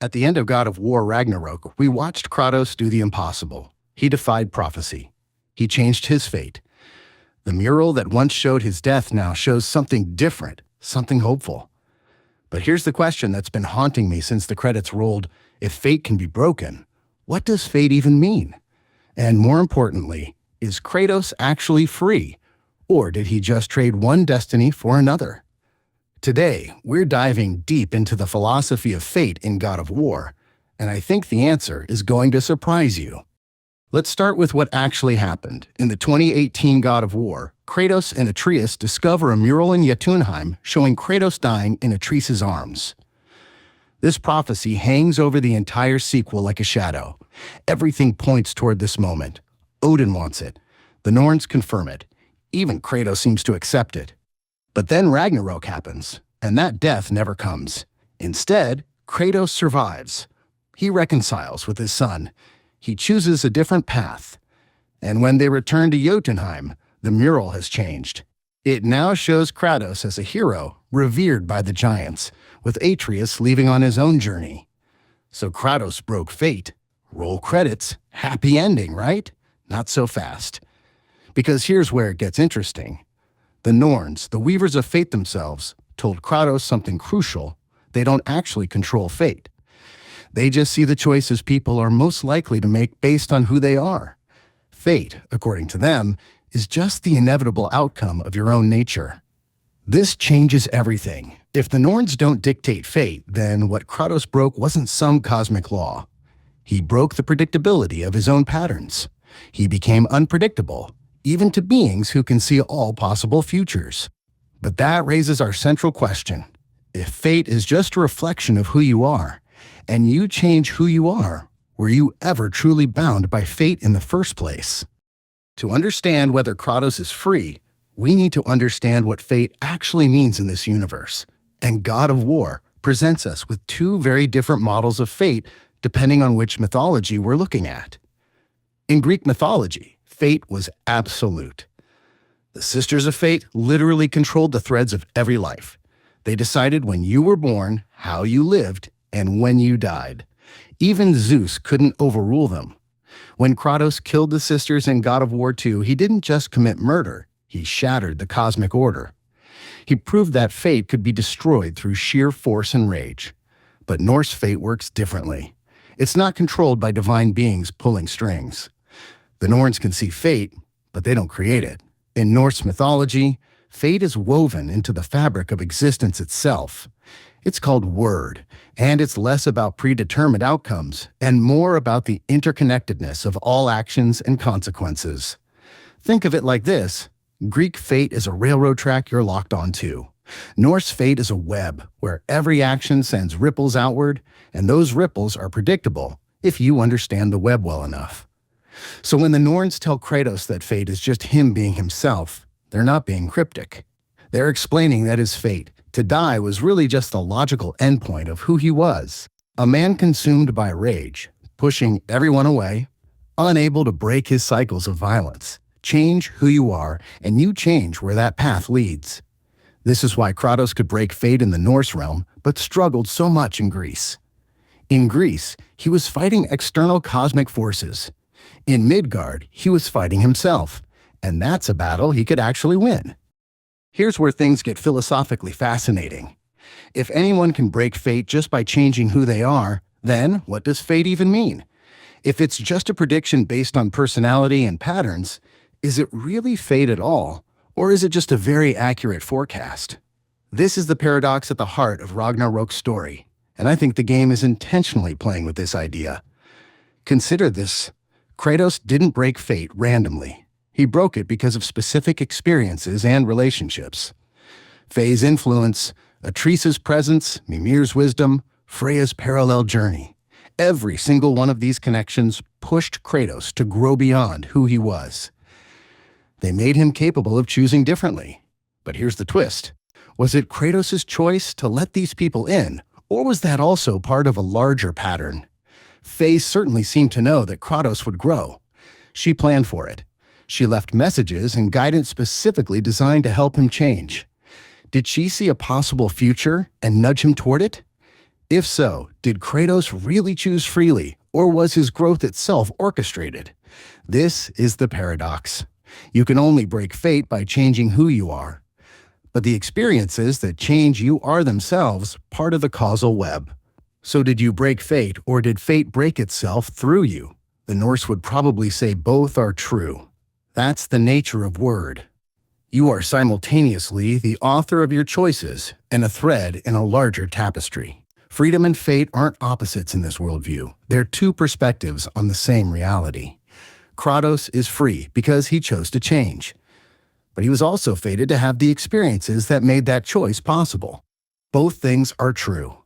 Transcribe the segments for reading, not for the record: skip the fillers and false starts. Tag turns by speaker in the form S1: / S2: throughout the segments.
S1: At the end of God of War Ragnarok, we watched Kratos do the impossible. He defied prophecy. He changed his fate. The mural that once showed his death now shows something different, something hopeful. But here's the question that's been haunting me since the credits rolled. If fate can be broken, what does fate even mean? And more importantly, is Kratos actually free? Or did he just trade one destiny for another? Today, we're diving deep into the philosophy of fate in God of War, and I think the answer is going to surprise you. Let's start with what actually happened. In the 2018 God of War, Kratos and Atreus discover a mural in Jötunheim showing Kratos dying in Atreus' arms. This prophecy hangs over the entire sequel like a shadow. Everything points toward this moment. Odin wants it. The Norns confirm it. Even Kratos seems to accept it. But then Ragnarok happens, and that death never comes. Instead, Kratos survives. He reconciles with his son. He chooses a different path. And when they return to Jötunheim, the mural has changed. It now shows Kratos as a hero, revered by the giants, with Atreus leaving on his own journey. So Kratos broke fate. Roll credits. Happy ending, right? Not so fast. Because here's where it gets interesting. The Norns, the weavers of fate themselves, told Kratos something crucial. They don't actually control fate. They just see the choices people are most likely to make based on who they are. Fate, according to them, is just the inevitable outcome of your own nature. This changes everything. If the Norns don't dictate fate, then what Kratos broke wasn't some cosmic law. He broke the predictability of his own patterns. He became unpredictable, even to beings who can see all possible futures. But that raises our central question. If fate is just a reflection of who you are, and you change who you are, were you ever truly bound by fate in the first place? To understand whether Kratos is free, we need to understand what fate actually means in this universe. And God of War presents us with two very different models of fate depending on which mythology we're looking at. In Greek mythology, fate was absolute. The Sisters of Fate literally controlled the threads of every life. They decided when you were born, how you lived, and when you died. Even Zeus couldn't overrule them. When Kratos killed the sisters in God of War 2, he didn't just commit murder, he shattered the cosmic order. He proved that fate could be destroyed through sheer force and rage. But Norse fate works differently. It's not controlled by divine beings pulling strings. The Norns can see fate, but they don't create it. In Norse mythology, fate is woven into the fabric of existence itself. It's called Wyrd, and it's less about predetermined outcomes and more about the interconnectedness of all actions and consequences. Think of it like this. Greek fate is a railroad track you're locked onto. Norse fate is a web where every action sends ripples outward, and those ripples are predictable if you understand the web well enough. So when the Norns tell Kratos that fate is just him being himself, they're not being cryptic. They're explaining that his fate, to die, was really just the logical endpoint of who he was. A man consumed by rage, pushing everyone away, unable to break his cycles of violence. Change who you are, and you change where that path leads. This is why Kratos could break fate in the Norse realm, but struggled so much in Greece. In Greece, he was fighting external cosmic forces. In Midgard, he was fighting himself, and that's a battle he could actually win. Here's where things get philosophically fascinating. If anyone can break fate just by changing who they are, then what does fate even mean? If it's just a prediction based on personality and patterns, is it really fate at all, or is it just a very accurate forecast? This is the paradox at the heart of Ragnarok's story, and I think the game is intentionally playing with this idea. Consider this. Kratos didn't break fate randomly. He broke it because of specific experiences and relationships. Faye's influence, Atreus' presence, Mimir's wisdom, Freya's parallel journey. Every single one of these connections pushed Kratos to grow beyond who he was. They made him capable of choosing differently. But here's the twist. Was it Kratos' choice to let these people in, or was that also part of a larger pattern? Faye certainly seemed to know that Kratos would grow. She planned for it. She left messages and guidance specifically designed to help him change. Did she see a possible future and nudge him toward it? If so, did Kratos really choose freely, or was his growth itself orchestrated? This is the paradox. You can only break fate by changing who you are. But the experiences that change you are themselves part of the causal web. So did you break fate, or did fate break itself through you? The Norse would probably say both are true. That's the nature of Wyrd. You are simultaneously the author of your choices and a thread in a larger tapestry. Freedom and fate aren't opposites in this worldview. They're two perspectives on the same reality. Kratos is free because he chose to change. But he was also fated to have the experiences that made that choice possible. Both things are true.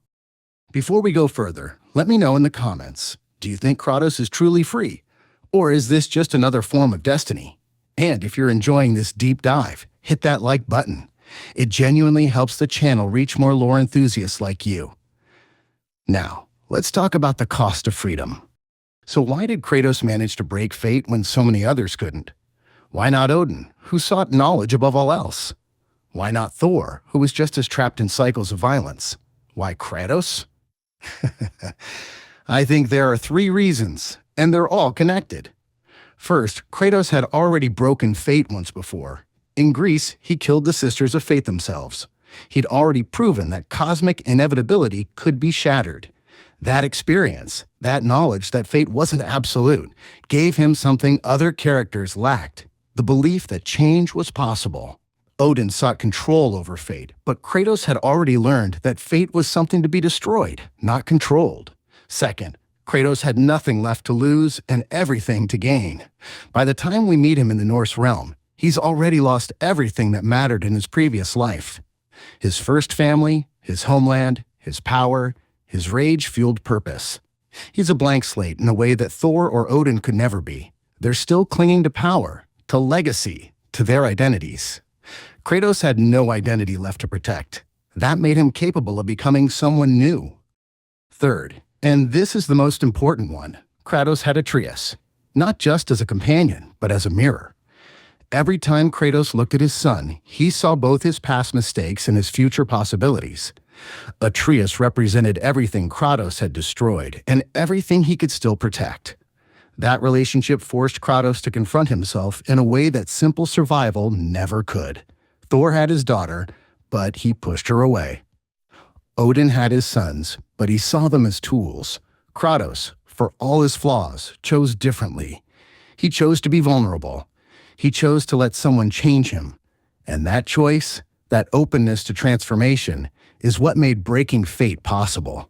S1: Before we go further, let me know in the comments, do you think Kratos is truly free? Or is this just another form of destiny? And if you're enjoying this deep dive, hit that like button. It genuinely helps the channel reach more lore enthusiasts like you. Now, let's talk about the cost of freedom. So why did Kratos manage to break fate when so many others couldn't? Why not Odin, who sought knowledge above all else? Why not Thor, who was just as trapped in cycles of violence? Why Kratos? I think there are 3 reasons, and they're all connected. First, Kratos had already broken fate once before. In Greece, he killed the Sisters of Fate themselves. He'd already proven that cosmic inevitability could be shattered. That experience, that knowledge that fate wasn't absolute, gave him something other characters lacked. The belief that change was possible. Odin sought control over fate, but Kratos had already learned that fate was something to be destroyed, not controlled. Second, Kratos had nothing left to lose and everything to gain. By the time we meet him in the Norse realm, he's already lost everything that mattered in his previous life. His first family, his homeland, his power, his rage-fueled purpose. He's a blank slate in a way that Thor or Odin could never be. They're still clinging to power, to legacy, to their identities. Kratos had no identity left to protect. That made him capable of becoming someone new. Third, and this is the most important one, Kratos had Atreus, not just as a companion, but as a mirror. Every time Kratos looked at his son, he saw both his past mistakes and his future possibilities. Atreus represented everything Kratos had destroyed and everything he could still protect. That relationship forced Kratos to confront himself in a way that simple survival never could. Thor had his daughter, but he pushed her away. Odin had his sons, but he saw them as tools. Kratos, for all his flaws, chose differently. He chose to be vulnerable. He chose to let someone change him. And that choice, that openness to transformation, is what made breaking fate possible.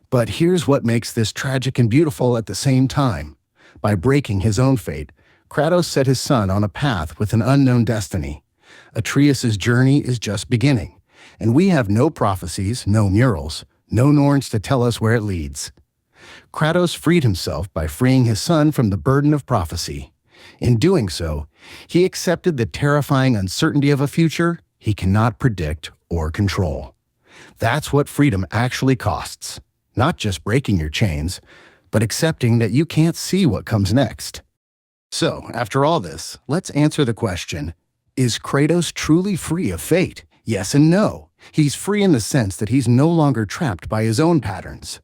S1: But here's what makes this tragic and beautiful at the same time. By breaking his own fate, Kratos set his son on a path with an unknown destiny. Atreus' journey is just beginning, and we have no prophecies, no murals, no Norns to tell us where it leads. Kratos freed himself by freeing his son from the burden of prophecy. In doing so, he accepted the terrifying uncertainty of a future he cannot predict or control. That's what freedom actually costs. Not just breaking your chains, but accepting that you can't see what comes next. So, after all this, let's answer the question, is Kratos truly free of fate? Yes and no. He's free in the sense that he's no longer trapped by his own patterns.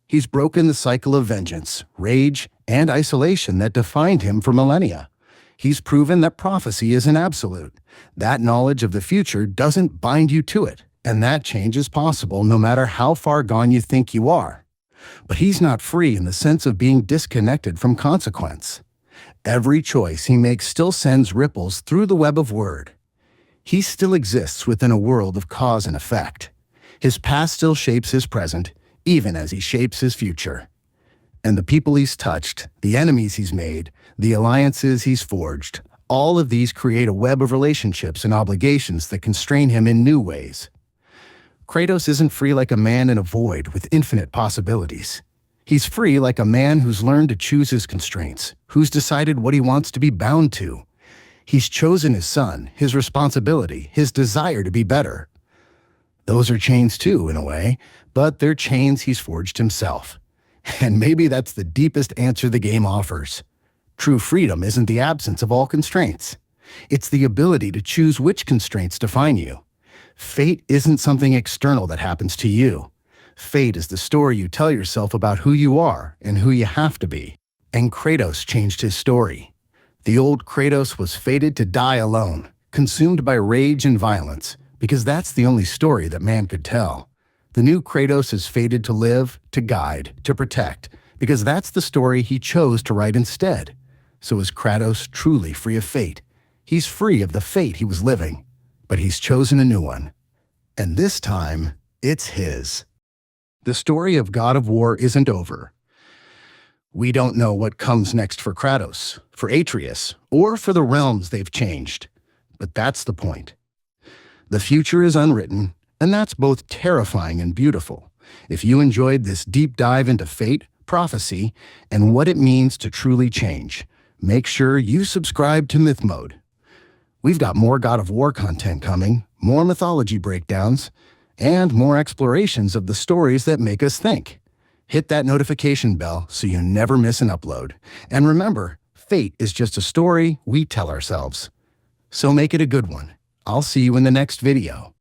S1: He's broken the cycle of vengeance, rage, and isolation that defined him for millennia. He's proven that prophecy isn't absolute. That knowledge of the future doesn't bind you to it, and that change is possible no matter how far gone you think you are. But he's not free in the sense of being disconnected from consequence. Every choice he makes still sends ripples through the web of Wyrd. He still exists within a world of cause and effect. His past still shapes his present, even as he shapes his future. And the people he's touched, the enemies he's made, the alliances he's forged, all of these create a web of relationships and obligations that constrain him in new ways. Kratos isn't free like a man in a void with infinite possibilities. He's free like a man who's learned to choose his constraints, who's decided what he wants to be bound to. He's chosen his son, his responsibility, his desire to be better. Those are chains too, in a way, but they're chains he's forged himself. And maybe that's the deepest answer the game offers. True freedom isn't the absence of all constraints. It's the ability to choose which constraints define you. Fate isn't something external that happens to you. Fate is the story you tell yourself about who you are and who you have to be. And Kratos changed his story. The old Kratos was fated to die alone, consumed by rage and violence, because that's the only story that man could tell. The new Kratos is fated to live, to guide, to protect, because that's the story he chose to write instead. So is Kratos truly free of fate? He's free of the fate he was living, but he's chosen a new one. And this time, it's his. The story of God of War isn't over. We don't know what comes next for Kratos, for Atreus, or for the realms they've changed. But that's the point. The future is unwritten, and that's both terrifying and beautiful. If you enjoyed this deep dive into fate, prophecy, and what it means to truly change, make sure you subscribe to MythMode. We've got more God of War content coming, more mythology breakdowns, and more explorations of the stories that make us think. Hit that notification bell so you never miss an upload. And remember, fate is just a story we tell ourselves. So make it a good one. I'll see you in the next video.